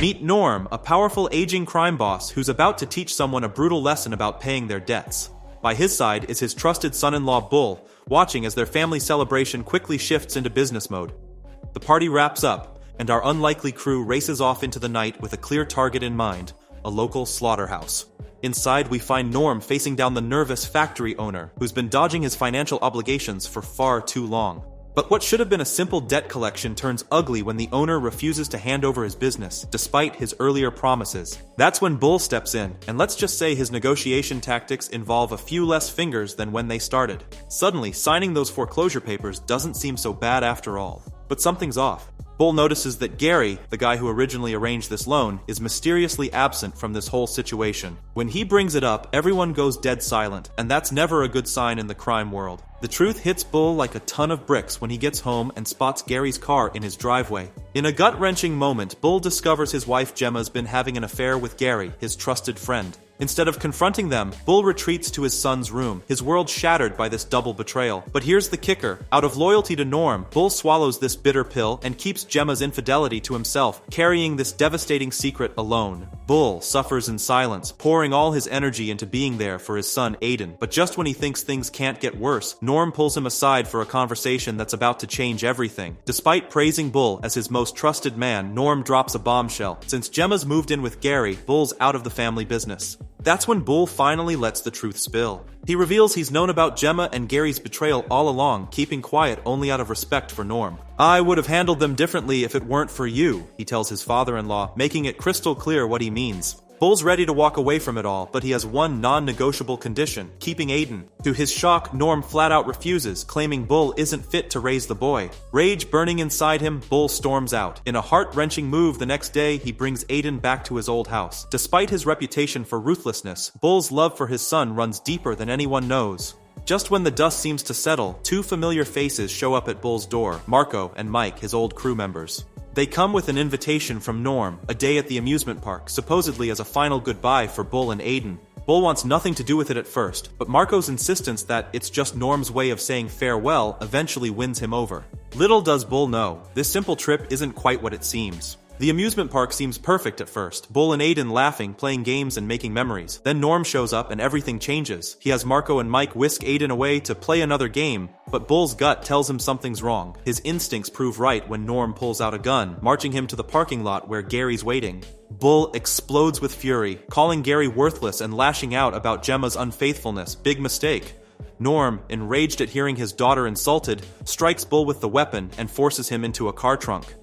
Meet Norm, a powerful aging crime boss who's about to teach someone a brutal lesson about paying their debts. By his side is his trusted son-in-law Bull, watching as their family celebration quickly shifts into business mode. The party wraps up, and our unlikely crew races off into the night with a clear target in mind, a local slaughterhouse. Inside, we find Norm facing down the nervous factory owner, who's been dodging his financial obligations for far too long. But what should have been a simple debt collection turns ugly when the owner refuses to hand over his business, despite his earlier promises. That's when Bull steps in, and let's just say his negotiation tactics involve a few less fingers than when they started. Suddenly, signing those foreclosure papers doesn't seem so bad after all. But something's off. Bull notices that Gary, the guy who originally arranged this loan, is mysteriously absent from this whole situation. When he brings it up, everyone goes dead silent, and that's never a good sign in the crime world. The truth hits Bull like a ton of bricks when he gets home and spots Gary's car in his driveway. In a gut-wrenching moment, Bull discovers his wife Gemma's been having an affair with Gary, his trusted friend. Instead of confronting them, Bull retreats to his son's room, his world shattered by this double betrayal. But here's the kicker. Out of loyalty to Norm, Bull swallows this bitter pill and keeps Gemma's infidelity to himself, carrying this devastating secret alone. Bull suffers in silence, pouring all his energy into being there for his son Aiden. But just when he thinks things can't get worse, Norm pulls him aside for a conversation that's about to change everything. Despite praising Bull as his most trusted man, Norm drops a bombshell. Since Gemma's moved in with Gary, Bull's out of the family business. That's when Bull finally lets the truth spill. He reveals he's known about Gemma and Gary's betrayal all along, keeping quiet only out of respect for Norm. "I would have handled them differently if it weren't for you," he tells his father-in-law, making it crystal clear what he means. Bull's ready to walk away from it all, but he has one non-negotiable condition: keeping Aiden. To his shock, Norm flat-out refuses, claiming Bull isn't fit to raise the boy. Rage burning inside him, Bull storms out. In a heart-wrenching move the next day, he brings Aiden back to his old house. Despite his reputation for ruthlessness, Bull's love for his son runs deeper than anyone knows. Just when the dust seems to settle, two familiar faces show up at Bull's door, Marco and Mike, his old crew members. They come with an invitation from Norm, a day at the amusement park, supposedly as a final goodbye for Bull and Aiden. Bull wants nothing to do with it at first, but Marco's insistence that it's just Norm's way of saying farewell eventually wins him over. Little does Bull know, this simple trip isn't quite what it seems. The amusement park seems perfect at first, Bull and Aiden laughing, playing games and making memories. Then Norm shows up and everything changes. He has Marco and Mike whisk Aiden away to play another game, but Bull's gut tells him something's wrong. His instincts prove right when Norm pulls out a gun, marching him to the parking lot where Gary's waiting. Bull explodes with fury, calling Gary worthless and lashing out about Gemma's unfaithfulness. Big mistake. Norm, enraged at hearing his daughter insulted, strikes Bull with the weapon and forces him into a car trunk.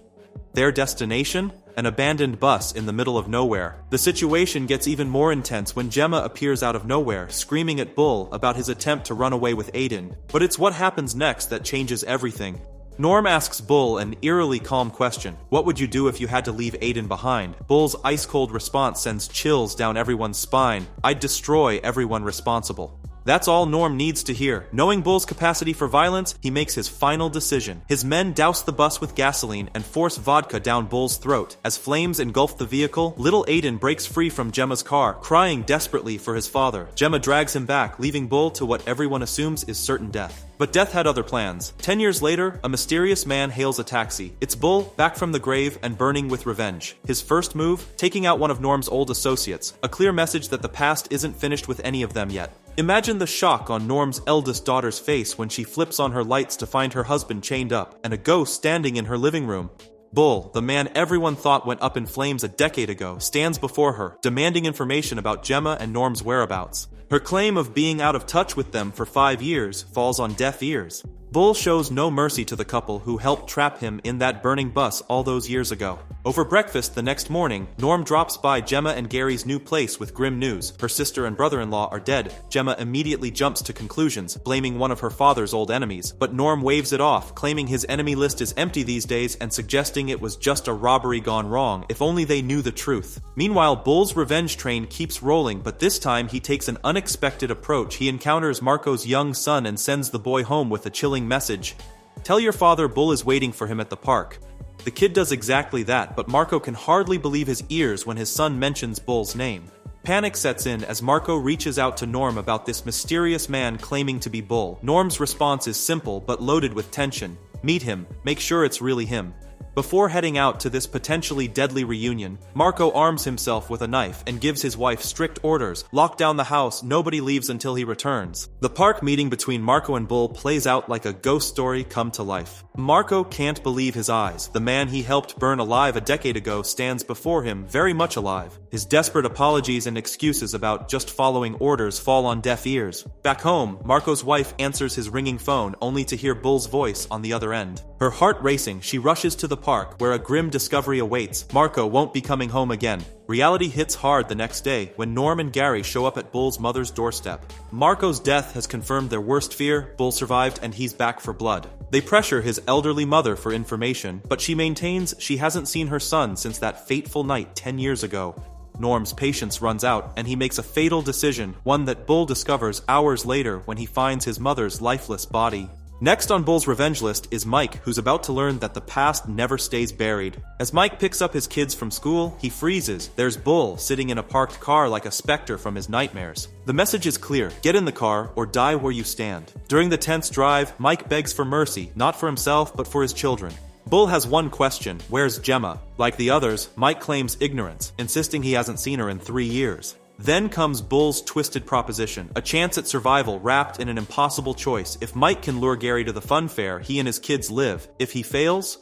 Their destination? An abandoned bus in the middle of nowhere. The situation gets even more intense when Gemma appears out of nowhere, screaming at Bull about his attempt to run away with Aiden. But it's what happens next that changes everything. Norm asks Bull an eerily calm question. What would you do if you had to leave Aiden behind? Bull's ice-cold response sends chills down everyone's spine. I'd destroy everyone responsible. That's all Norm needs to hear. Knowing Bull's capacity for violence, he makes his final decision. His men douse the bus with gasoline and force vodka down Bull's throat. As flames engulf the vehicle, little Aiden breaks free from Gemma's car, crying desperately for his father. Gemma drags him back, leaving Bull to what everyone assumes is certain death. But death had other plans. 10 years later, a mysterious man hails a taxi. It's Bull, back from the grave and burning with revenge. His first move? Taking out one of Norm's old associates. A clear message that the past isn't finished with any of them yet. Imagine the shock on Norm's eldest daughter's face when she flips on her lights to find her husband chained up and a ghost standing in her living room. Bull, the man everyone thought went up in flames a decade ago, stands before her, demanding information about Gemma and Norm's whereabouts. Her claim of being out of touch with them for 5 years falls on deaf ears. Bull shows no mercy to the couple who helped trap him in that burning bus all those years ago. Over breakfast the next morning, Norm drops by Gemma and Gary's new place with grim news. Her sister and brother-in-law are dead. Gemma immediately jumps to conclusions, blaming one of her father's old enemies. But Norm waves it off, claiming his enemy list is empty these days and suggesting it was just a robbery gone wrong, if only they knew the truth. Meanwhile, Bull's revenge train keeps rolling, but this time he takes an unexpected approach. He encounters Marco's young son and sends the boy home with a chilling message. Tell your father Bull is waiting for him at the park. The kid does exactly that, but Marco can hardly believe his ears when his son mentions Bull's name. Panic sets in as Marco reaches out to Norm about this mysterious man claiming to be Bull. Norm's response is simple but loaded with tension. Meet him, make sure it's really him. Before heading out to this potentially deadly reunion, Marco arms himself with a knife and gives his wife strict orders: lock down the house, nobody leaves until he returns. The park meeting between Marco and Bull plays out like a ghost story come to life. Marco can't believe his eyes. The man he helped burn alive a decade ago stands before him, very much alive. His desperate apologies and excuses about just following orders fall on deaf ears. Back home, Marco's wife answers his ringing phone only to hear Bull's voice on the other end. Her heart racing, she rushes to the park where a grim discovery awaits: Marco won't be coming home again. Reality hits hard the next day when Norm and Gary show up at Bull's mother's doorstep. Marco's death has confirmed their worst fear: Bull survived and he's back for blood. They pressure his elderly mother for information, but she maintains she hasn't seen her son since that fateful night 10 years ago. Norm's patience runs out, and he makes a fatal decision, one that Bull discovers hours later when he finds his mother's lifeless body. Next on Bull's revenge list is Mike, who's about to learn that the past never stays buried. As Mike picks up his kids from school, he freezes. There's Bull sitting in a parked car like a specter from his nightmares. The message is clear: get in the car or die where you stand. During the tense drive, Mike begs for mercy, not for himself but for his children. Bull has one question: where's Gemma? Like the others, Mike claims ignorance, insisting he hasn't seen her in 3 years. Then comes Bull's twisted proposition, a chance at survival wrapped in an impossible choice. If Mike can lure Gary to the fun fair, he and his kids live. If he fails,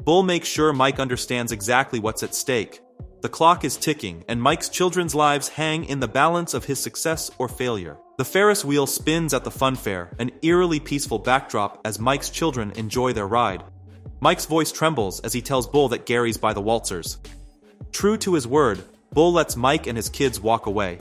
Bull makes sure Mike understands exactly what's at stake. The clock is ticking, and Mike's children's lives hang in the balance of his success or failure. The Ferris wheel spins at the fun fair, an eerily peaceful backdrop as Mike's children enjoy their ride. Mike's voice trembles as he tells Bull that Gary's by the waltzers. True to his word, Bull lets Mike and his kids walk away.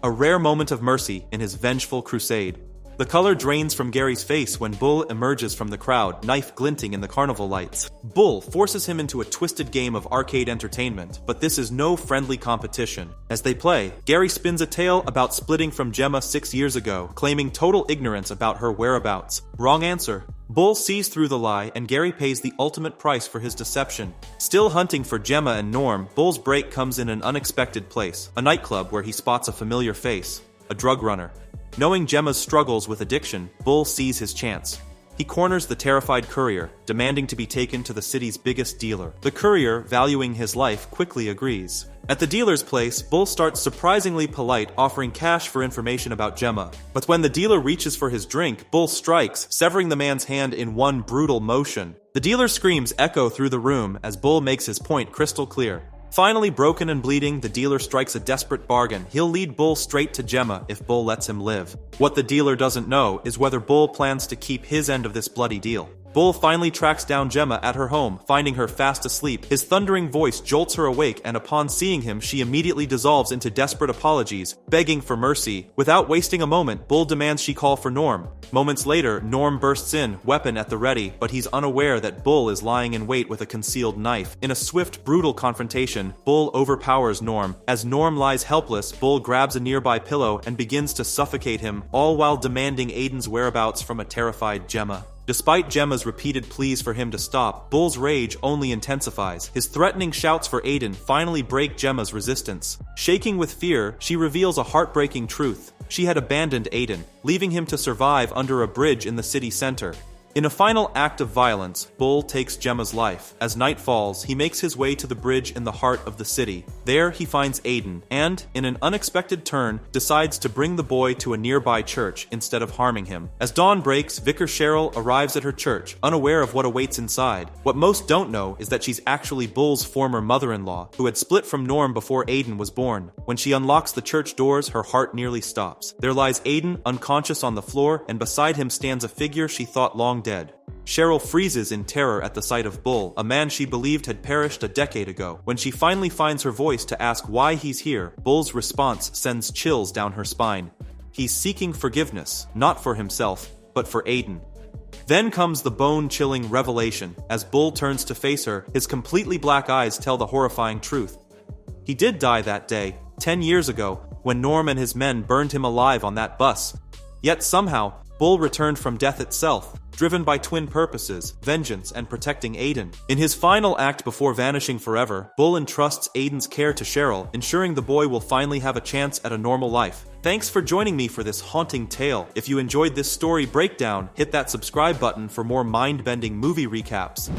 A rare moment of mercy in his vengeful crusade. The color drains from Gary's face when Bull emerges from the crowd, knife glinting in the carnival lights. Bull forces him into a twisted game of arcade entertainment, but this is no friendly competition. As they play, Gary spins a tale about splitting from Gemma 6 years ago, claiming total ignorance about her whereabouts. Wrong answer. Bull sees through the lie, and Gary pays the ultimate price for his deception. Still hunting for Gemma and Norm, Bull's break comes in an unexpected place, a nightclub where he spots a familiar face, a drug runner. Knowing Gemma's struggles with addiction, Bull sees his chance. He corners the terrified courier, demanding to be taken to the city's biggest dealer. The courier, valuing his life, quickly agrees. At the dealer's place, Bull starts surprisingly polite, offering cash for information about Gemma. But when the dealer reaches for his drink, Bull strikes, severing the man's hand in one brutal motion. The dealer's screams echo through the room as Bull makes his point crystal clear. Finally broken and bleeding, the dealer strikes a desperate bargain. He'll lead Bull straight to Gemma if Bull lets him live. What the dealer doesn't know is whether Bull plans to keep his end of this bloody deal. Bull finally tracks down Gemma at her home, finding her fast asleep. His thundering voice jolts her awake, and upon seeing him, she immediately dissolves into desperate apologies, begging for mercy. Without wasting a moment, Bull demands she call for Norm. Moments later, Norm bursts in, weapon at the ready, but he's unaware that Bull is lying in wait with a concealed knife. In a swift, brutal confrontation, Bull overpowers Norm. As Norm lies helpless, Bull grabs a nearby pillow and begins to suffocate him, all while demanding Aiden's whereabouts from a terrified Gemma. Despite Gemma's repeated pleas for him to stop, Bull's rage only intensifies. His threatening shouts for Aiden finally break Gemma's resistance. Shaking with fear, she reveals a heartbreaking truth. She had abandoned Aiden, leaving him to survive under a bridge in the city center. In a final act of violence, Bull takes Gemma's life. As night falls, he makes his way to the bridge in the heart of the city. There, he finds Aiden, and, in an unexpected turn, decides to bring the boy to a nearby church instead of harming him. As dawn breaks, Vicar Cheryl arrives at her church, unaware of what awaits inside. What most don't know is that she's actually Bull's former mother-in-law, who had split from Norm before Aiden was born. When she unlocks the church doors, her heart nearly stops. There lies Aiden, unconscious on the floor, and beside him stands a figure she thought long dead. Cheryl freezes in terror at the sight of Bull, a man she believed had perished a decade ago. When she finally finds her voice to ask why he's here, Bull's response sends chills down her spine. He's seeking forgiveness, not for himself, but for Aiden. Then comes the bone-chilling revelation. As Bull turns to face her, his completely black eyes tell the horrifying truth. He did die that day, 10 years ago, when Norm and his men burned him alive on that bus. Yet somehow, Bull returned from death itself, driven by twin purposes, vengeance and protecting Aiden. In his final act before vanishing forever, Bull entrusts Aiden's care to Cheryl, ensuring the boy will finally have a chance at a normal life. Thanks for joining me for this haunting tale. If you enjoyed this story breakdown, hit that subscribe button for more mind-bending movie recaps.